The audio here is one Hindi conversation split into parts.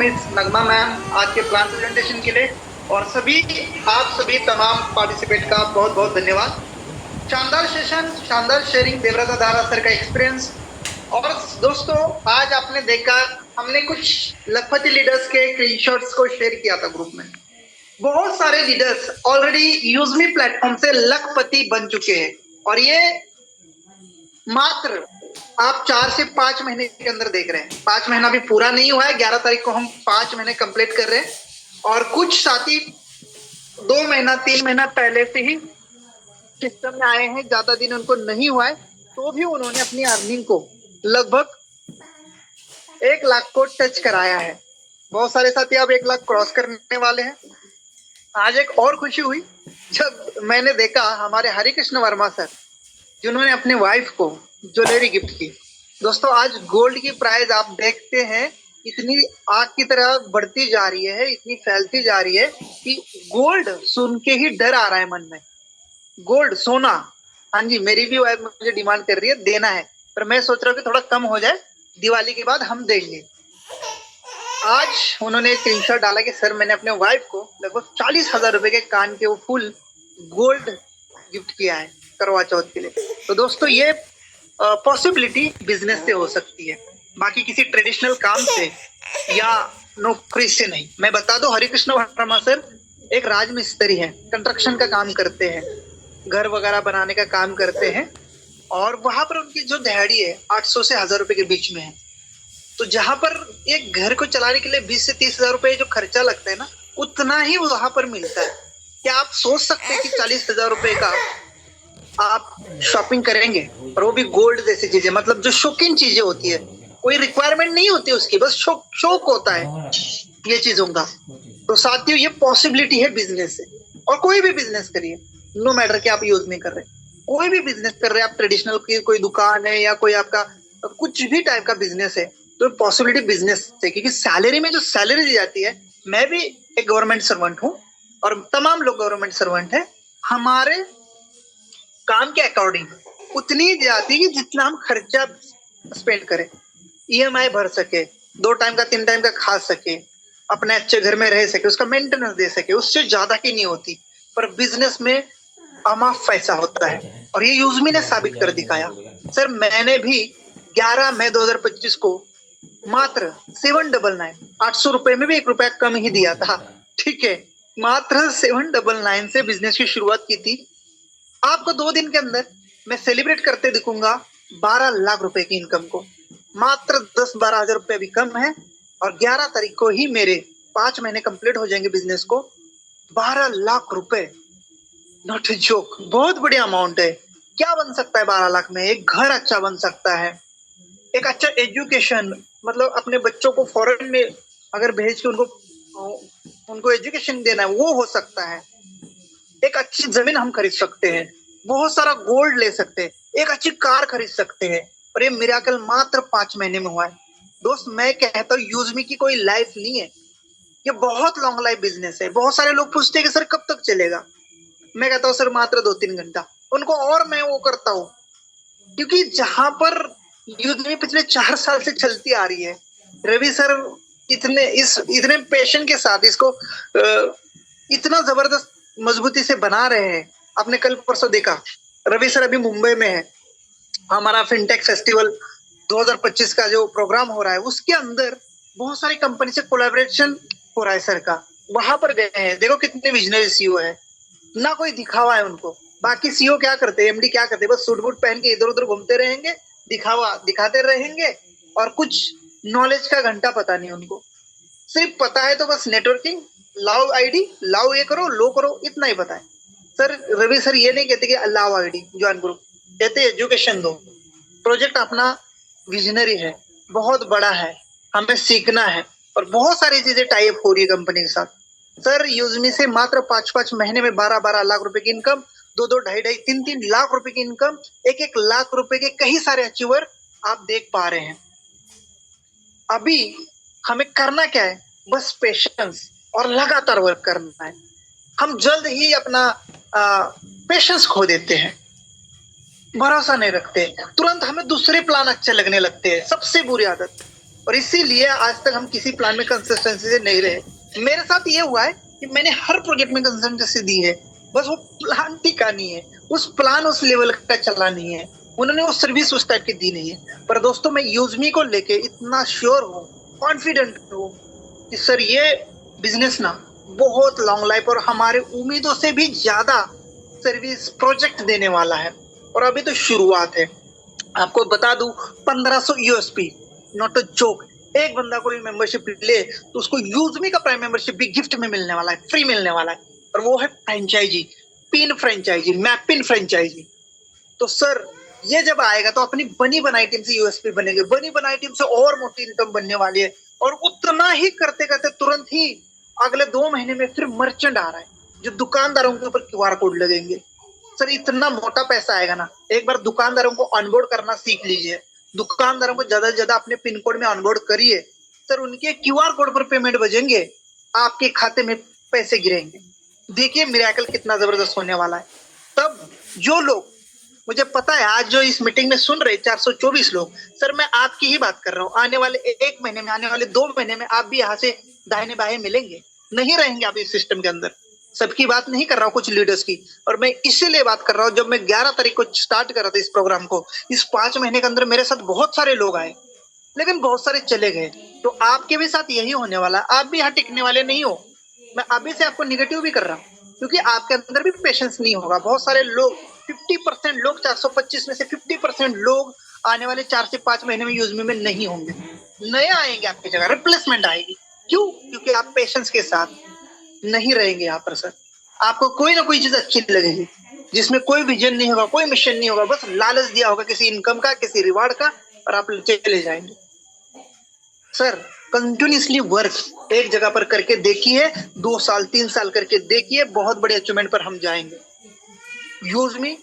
मिस नगमा मैम आज के प्लान प्रेजेंटेशन के लिए, और आप सभी तमाम पार्टिसिपेंट का बहुत बहुत धन्यवाद। शानदार सेशन, शानदार शेयरिंग, देवराता दारा सर का एक्सपीरियंस। और दोस्तों, आज आपने देखा हमने कुछ लखपति लीडर्स के स्क्रीनशॉट्स को शेयर किया था ग्रुप में। बहुत सारे लीडर्स ऑलरेडी यूजमी प्लेटफॉर्म से लखपति बन चुके हैं, और ये मात्र आप 4 से 5 महीने के अंदर देख रहे हैं। 5 महीना भी पूरा नहीं हुआ है, 11 तारीख को हम 5 महीने कंप्लीट कर रहे हैं। और कुछ साथी 2 महीना 3 महीना पहले से ही सिस्टम में आए हैं, ज्यादा दिन उनको नहीं हुआ है, तो भी उन्होंने अपनी अर्निंग को लगभग 1 लाख को टच कराया है। बहुत सारे साथी अब 1 लाख क्रॉस करने वाले हैं। आज एक और खुशी हुई जब मैंने देखा हमारे हरिकृष्ण वर्मा सर, जिन्होंने अपने वाइफ को ज्वेलरी गिफ्ट की। दोस्तों, आज गोल्ड की प्राइस आप देखते हैं इतनी आग की तरह बढ़ती जा रही है, इतनी फैलती जा रही है कि गोल्ड सुन के ही डर आ रहा है मन में। गोल्ड, सोना, हाँ जी, मेरी भी वाइफ मुझे डिमांड कर रही है, देना है, पर मैं सोच रहा हूँ कि थोड़ा कम हो जाए, दिवाली के बाद हम देंगे। आज उन्होंने एक स्क्रीनशॉट डाला कि सर, मैंने अपने वाइफ को लगभग 40,000 रुपए के कान के वो फुल गोल्ड गिफ्ट किया है करवा चौथ के लिए। तो दोस्तों, ये पॉसिबिलिटी बिजनेस से हो सकती है, बाकी किसी ट्रेडिशनल काम से या नौकरी से नहीं। मैं बता दूं, हरिकृष्ण वर्मा सर एक राजमिस्त्री है, कंस्ट्रक्शन का काम करते हैं, घर वगैरह बनाने का काम करते हैं, और वहां पर उनकी जो दिहाड़ी है 800 से 1000 रुपए के बीच में है। तो जहां पर एक घर को चलाने के लिए 20 से 30,000 रुपए जो खर्चा लगता है ना, उतना ही वहां पर मिलता है। क्या आप सोच सकते हैं कि 40,000 रुपए का आप शॉपिंग करेंगे, और वो भी गोल्ड जैसी चीजें, मतलब जो शौकीन चीजें होती है, कोई रिक्वायरमेंट नहीं होती उसकी, बस शौक होता है ये चीजों का। तो साथियों, ये पॉसिबिलिटी है बिजनेस से। और कोई भी बिजनेस करिए, नो मैटर कि आप यूज नहीं कर रहे, कोई भी बिजनेस कर रहे हैं आप, ट्रेडिशनल की कोई दुकान है या कोई आपका कुछ भी टाइप का बिजनेस है, तो पॉसिबिलिटी बिजनेस से, क्योंकि सैलरी में जो सैलरी दी जाती है, मैं भी एक गवर्नमेंट सर्वेंट हूँ और तमाम लोग गवर्नमेंट सर्वेंट है, हमारे काम के अकॉर्डिंग उतनी जाती है कि जितना हम खर्चा स्पेंड करें, ईएमआई भर सके, 2 टाइम का 3 टाइम का खा सके, अपने अच्छे घर में रह सके, उसका मेंटेनेंस दे सके, उससे ज्यादा की नहीं होती। पर बिजनेस में अमाप पैसा होता है, और ये यूजमी ने साबित कर दिखाया। सर, मैंने भी 11 मई 2025 को मात्र 799 800 रुपए में भी 1 रुपया कम ही दिया था, ठीक है, मात्र 799 से बिजनेस की शुरुआत की थी। आपको 2 दिन के अंदर मैं सेलिब्रेट करते दिखूंगा 12 लाख रुपए की इनकम को। मात्र 10-12 हजार रुपए भी कम है, और 11 तारीख को ही मेरे 5 महीने कंप्लीट हो जाएंगे बिजनेस को। 12 लाख रुपए, नॉट ए जोक, बहुत बड़ी अमाउंट है। क्या बन सकता है 12 लाख में? एक घर अच्छा बन सकता है, एक अच्छा एजुकेशन, मतलब अपने बच्चों को फॉरेन में अगर भेज के उनको एजुकेशन देना है, वो हो सकता है। एक अच्छी जमीन हम खरीद सकते हैं, बहुत सारा गोल्ड ले सकते हैं, एक अच्छी कार खरीद सकते हैं, और ये मिरेकल मात्र 5 महीने में हुआ है। दोस्त, मैं कहता हूँ यूजमी की कोई लाइफ नहीं है, ये बहुत लॉन्ग लाइफ बिजनेस है। बहुत सारे लोग पूछते हैं कि सर कब तक चलेगा, मैं कहता हूँ सर मात्र 2-3 घंटा उनको, और मैं वो करता हूँ, क्योंकि जहां पर यूजमी पिछले 4 साल से चलती आ रही है, रवि सर इतने पैशन के साथ इसको इतना जबरदस्त मजबूती से बना रहे हैं। आपने कल परसों देखा, रवि सर अभी मुंबई में है, हमारा फिनटेक फेस्टिवल 2025 का जो प्रोग्राम हो रहा है, उसके अंदर बहुत सारी कंपनी से कोलैबोरेशन हो रहा है सर का, वहां पर गए हैं। देखो कितने विजनरी सीईओ है, ना कोई दिखावा है उनको। बाकी सीईओ क्या करते हैं, एमडी क्या करते हैं, बस सूट बूट पहन के इधर उधर घूमते रहेंगे, दिखावा दिखाते रहेंगे, और कुछ नॉलेज का घंटा पता नहीं उनको। सिर्फ पता है तो बस नेटवर्किंग, लाओ आईडी, लाओ ये करो, लो करो, इतना ही पता है। सर, रवि सर ये नहीं कहते कि लाओ आईडी ज्वाइन करो, कहते एजुकेशन दो। प्रोजेक्ट अपना विजनरी है, बहुत बड़ा है, हमें सीखना है, और बहुत सारी चीजें टाइप हो रही है कंपनी के साथ। सर, यूजमी से मात्र 5-5 महीने में 12-12 लाख रुपए की इनकम, 2-2, 2.5-2.5, 3-3 लाख रुपए की इनकम, 1-1 लाख रुपए के कई सारे अचीवर आप देख पा रहे हैं। अभी हमें करना क्या है, बस पेशेंस और लगातार वर्क करना है। हम जल्द ही अपना पेशेंस खो देते हैं, भरोसा नहीं रखते, तुरंत हमें दूसरे प्लान अच्छे लगने लगते हैं। सबसे बुरी आदत, और इसीलिए आज तक हम किसी प्लान में कंसिस्टेंसी से नहीं रहे। मेरे साथ ये हुआ है कि मैंने हर प्रोजेक्ट में कंसिस्टेंसी दी है, बस वो प्लान टिका नहीं है, उस प्लान उस लेवल का चला नहीं है, उन्होंने वो सर्विस उस टाइप की दी नहीं है। पर दोस्तों मैं यूजमी को लेके इतना श्योर हूँ, कॉन्फिडेंट हूँ कि सर ये बिजनेस ना बहुत लॉन्ग लाइफ और हमारे उम्मीदों से भी ज्यादा सर्विस प्रोजेक्ट देने वाला है। और अभी तो शुरुआत है। आपको बता दूं 1500 यूएसपी, नॉट अ जोक। एक बंदा कोई मेंबरशिप ले तो उसको यूजमी का प्राइम मेंबरशिप भी गिफ्ट में मिलने वाला है, फ्री मिलने वाला है। और वो है फ्रेंचाइजी, पिन फ्रेंचाइजी, मैपिन फ्रेंचाइजी। तो सर ये जब आएगा तो अपनी बनी बनाई टीम से यूएसपी बनेगी, बनी बनाई टीम से और मोटी इनकम बनने वाली है। और उतना ही करते करते तुरंत ही अगले 2 महीने में फिर मर्चेंट आ रहा है, जो दुकानदारों के ऊपर क्यूआर कोड लगेंगे। सर इतना मोटा पैसा आएगा ना, एक बार दुकानदारों को ऑनबोर्ड करना सीख लीजिए, दुकानदारों को ज्यादा से ज्यादा अपने पिन कोड में ऑनबोर्ड करिए। सर उनके क्यूआर कोड पर पेमेंट बजेंगे, आपके खाते में पैसे गिरेंगे। देखिए मिरेकल कितना जबरदस्त होने वाला है। तब जो लोग, मुझे पता है आज जो इस मीटिंग में सुन रहे 424 लोग, सर मैं आपकी ही बात कर रहा हूँ। आने वाले 1 महीने में, आने वाले 2 महीने में आप भी यहाँ से दाहिने बाएं मिलेंगे, नहीं रहेंगे आप इस सिस्टम के अंदर। सबकी बात नहीं कर रहा हूँ, कुछ लीडर्स की। और मैं इसीलिए बात कर रहा हूँ, जब मैं 11 तारीख को स्टार्ट कर रहा था इस प्रोग्राम को, इस 5 महीने के अंदर मेरे साथ बहुत सारे लोग आए, लेकिन बहुत सारे चले गए। तो आपके भी साथ यही होने वाला है, आप भी यहाँ टिकने वाले नहीं हो। मैं अभी से आपको निगेटिव भी कर रहा हूँ, क्योंकि आपके अंदर भी पेशेंस नहीं होगा। बहुत सारे लोग, 50% लोग, 425 में से 50% लोग आने वाले 4 से 5 महीने में यूजमी में नहीं होंगे, नए आएंगे आपकी जगह, रिप्लेसमेंट आएगी। क्यों? क्योंकि आप पेशेंस के साथ नहीं रहेंगे यहाँ पर। सर आपको कोई ना कोई चीज अच्छी लगेगी, जिसमें कोई विजन नहीं होगा, कोई मिशन नहीं होगा, बस लालच दिया होगा किसी इनकम का, किसी रिवार्ड का, और आप चले जाएंगे। सर कंटिन्यूसली वर्क एक जगह पर करके देखिए, 2 साल 3 साल करके देखिए, बहुत बड़े अचीवमेंट पर हम जाएंगे। यूजमी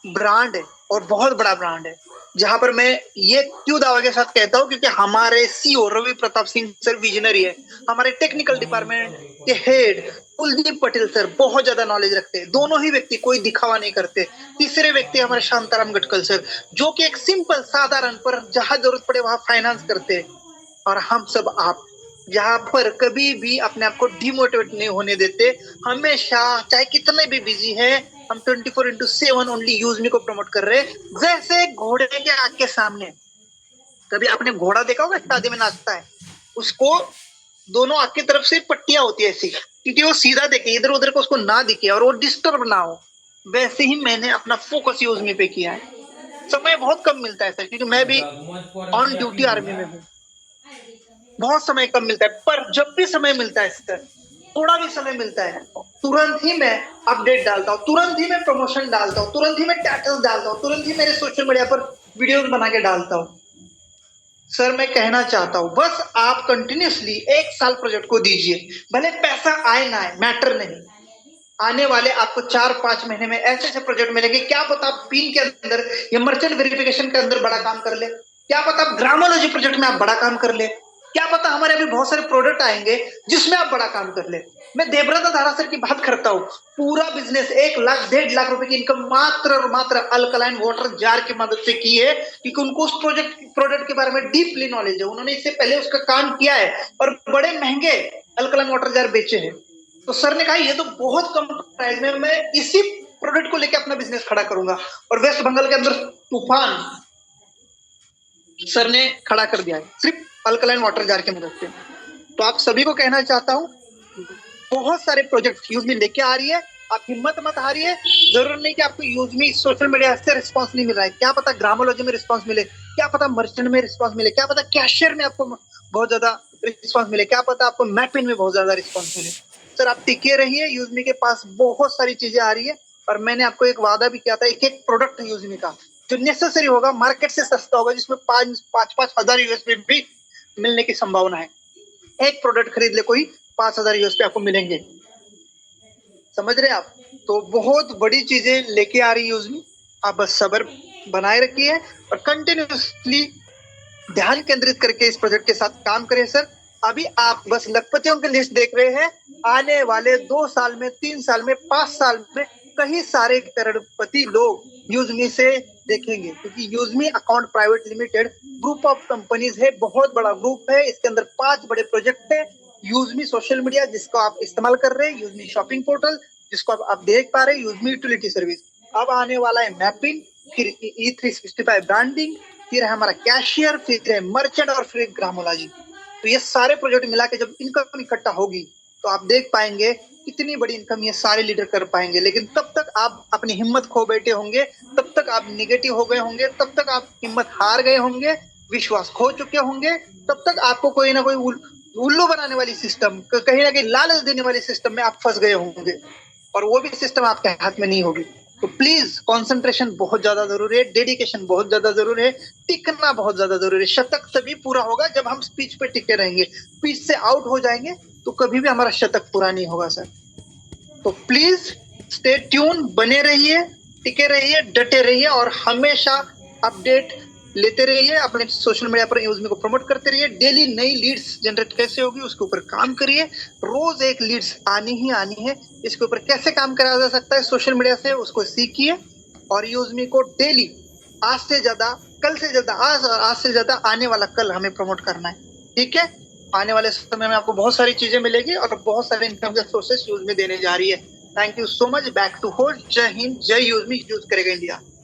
ब्रांड है और बहुत बड़ा ब्रांड है, जहां पर मैं ये क्यों दावा के साथ कहता हूं, क्योंकि हमारे CEO Ravi Pratap Singh sir visionary है, हमारे टेक्निकल डिपार्टमेंट के हेड कुलदीप पटेल सर बहुत ज्यादा नॉलेज रखते हैं। दोनों ही व्यक्ति कोई दिखावा नहीं करते। तीसरे व्यक्ति हमारे शांताराम गटकल सर, जो कि एक सिंपल साधारण पर जहां जरूरत पड़े वहां फाइनेंस करते हैं। और हम सब आप यहाँ पर कभी भी अपने आप को डिमोटिवेट नहीं होने देते। हमेशा चाहे कितने भी बिजी है, हम 24/7 ओनली यूज मी को प्रमोट कर रहे हैं। जैसे घोड़े के आग के सामने, कभी आपने घोड़ा देखा होगा शादी में नाचता है, उसको दोनों आग की तरफ से पट्टियां होती है ऐसी, क्योंकि वो सीधा देखे, इधर उधर को उसको ना दिखे और वो डिस्टर्ब ना हो। वैसे ही मैंने अपना फोकस यूज मी पे किया है। समय बहुत कम मिलता है सर, क्योंकि मैं भी ऑन ड्यूटी आर्मी में हूँ, बहुत समय कम मिलता है। पर जब भी समय मिलता है सर, थोड़ा भी समय मिलता है, तुरंत ही मैं अपडेट डालता हूँ, तुरंत ही मैं प्रमोशन डालता हूँ, तुरंत ही मैं स्टेटस डालता हूँ, तुरंत ही मेरे सोशल मीडिया पर वीडियोस बना के डालता हूँ। सर मैं कहना चाहता हूँ, बस आप कंटिन्यूसली 1 साल प्रोजेक्ट को दीजिए, भले पैसा आए ना आए मैटर नहीं। आने वाले आपको 4-5 महीने में ऐसे ऐसे प्रोजेक्ट मिलेंगे, क्या पता आप पिन के अंदर या मर्चेंट वेरिफिकेशन के अंदर बड़ा काम कर ले, क्या पता आप ग्रामोलॉजी प्रोजेक्ट में आप बड़ा काम कर ले, क्या पता हमारे अभी बहुत सारे प्रोडक्ट आएंगे जिसमें आप बड़ा काम कर ले। मैं देवव्रत धारा सर की बात करता हूँ, पूरा बिजनेस 1 लाख 1.5 लाख रुपए की इनकम मात्र और मात्र अल्कलाइन वाटर जार की मदद से की है, क्योंकि उनको उस प्रोडक्ट के बारे में डीपली नॉलेज है, उन्होंने इससे पहले उसका काम किया है और बड़े महंगे अल्कलाइन वाटर जार बेचे हैं। तो सर ने कहा ये तो बहुत कम प्राइस में मैं इसी प्रोडक्ट को लेकर अपना बिजनेस खड़ा करूंगा, और वेस्ट बंगाल के अंदर तूफान सर ने खड़ा कर दिया है सिर्फ अल्कलाइन वाटर जार की मदद से। तो आप सभी को कहना चाहता हूँ, बहुत सारे प्रोजेक्ट यूजमी लेके आ रही है, आप हिम्मत मत हारिए। जरूर नहीं कि आपको यूजमी सोशल मीडिया से रिस्पांस नहीं मिल रहा है, क्या पता ग्रामोलॉजी में रिस्पांस मिले, क्या पता मर्चेंट में रिस्पांस मिले, क्या पता कैशियर में आपको बहुत ज्यादा रिस्पांस मिले, क्या पता आपको मैपिन में बहुत ज्यादा रिस्पांस मिले। सर आप टिके रहिए, यूजमी के पास बहुत सारी चीजें आ रही है। और मैंने आपको एक वादा भी किया था, एक एक प्रोडक्ट है यूजमी का जो नेसेसरी होगा, मार्केट से सस्ता होगा, जिसमें 5,000 हजार यूएसपी भी मिलने की संभावना है। एक प्रोडक्ट खरीद ले कोई, 5,000 यूएसपी आपको मिलेंगे। समझ रहे आप? तो बहुत बड़ी चीजें लेके आ रही यूजमी, आप बस सब्र बनाए रखिए और कंटिन्यूसली ध्यान केंद्रित करके इस प्रोजेक्ट के साथ काम करें। सर अभी आप बस लखपतियों की लिस्ट देख रहे हैं, आने वाले 2 साल में, 3 साल में, 5 साल में कई सारे करोड़पति लोग यूजमी से देखेंगे, क्योंकि यूजमी account private limited group of companies है, बहुत बड़ा ग्रुप है। इसके अंदर 5 बड़े प्रोजेक्ट है। यूजमी सोशल मीडिया जिसको आप इस्तेमाल कर रहे हैं, यूजमी शॉपिंग पोर्टल जिसको आप देख पा रहे हैं, यूजमी यूटिलिटी सर्विस। अब आने वाला है मैपिंग, फिर E365 ब्रांडिंग, फिर है हमारा कैशियर, फिर है मर्चेंट और फिर ग्रामोलॉजी। तो ये सारे प्रोजेक्ट मिला के जब इनकम इकट्ठा होगी तो आप देख पाएंगे कितनी बड़ी इनकम ये सारे लीडर कर पाएंगे। लेकिन तब तक आप अपनी हिम्मत खो बैठे होंगे, तब तक आप निगेटिव हो गए होंगे, तब तक आप हिम्मत हार गए होंगे, विश्वास खो चुके होंगे, तब तक आपको कोई ना कोई उल्लू बनाने वाली सिस्टम, कहीं ना कहीं लालच देने वाली सिस्टम में आप फंस गए होंगे, और वो भी सिस्टम आपके हाथ में नहीं होगी। तो प्लीज कंसंट्रेशन बहुत ज्यादा जरूरी है, डेडिकेशन बहुत ज्यादा जरूरी है, टिकना बहुत ज्यादा जरूरी है। शतक तभी पूरा होगा जब हम स्पीच पे टिके रहेंगे। स्पीच से आउट हो जाएंगे तो कभी भी हमारा शतक पूरा नहीं होगा सर। तो प्लीज स्टे ट्यून, बने रहिए, टिके रहिए, डटे रहिए और हमेशा अपडेट लेते रहिए। अपने सोशल मीडिया पर यूजमी को प्रमोट करते रहिए। डेली नई लीड्स जनरेट कैसे होगी उसके ऊपर काम करिए। रोज एक लीड्स आनी ही आनी है। इसके ऊपर कैसे काम करा जा सकता है सोशल मीडिया से, उसको सीखिए और यूजमी को डेली आज से ज्यादा, कल से ज्यादा, आज से ज्यादा आने वाला कल हमें प्रमोट करना है। ठीक है, आने वाले समय में आपको बहुत सारी चीजें मिलेगी और बहुत सारे इनकम के सोर्सेस यूज में देने जा रही है। Thank you so much. Back to host. जय हिंद, जय यूज मी, यूज करेगा इंडिया।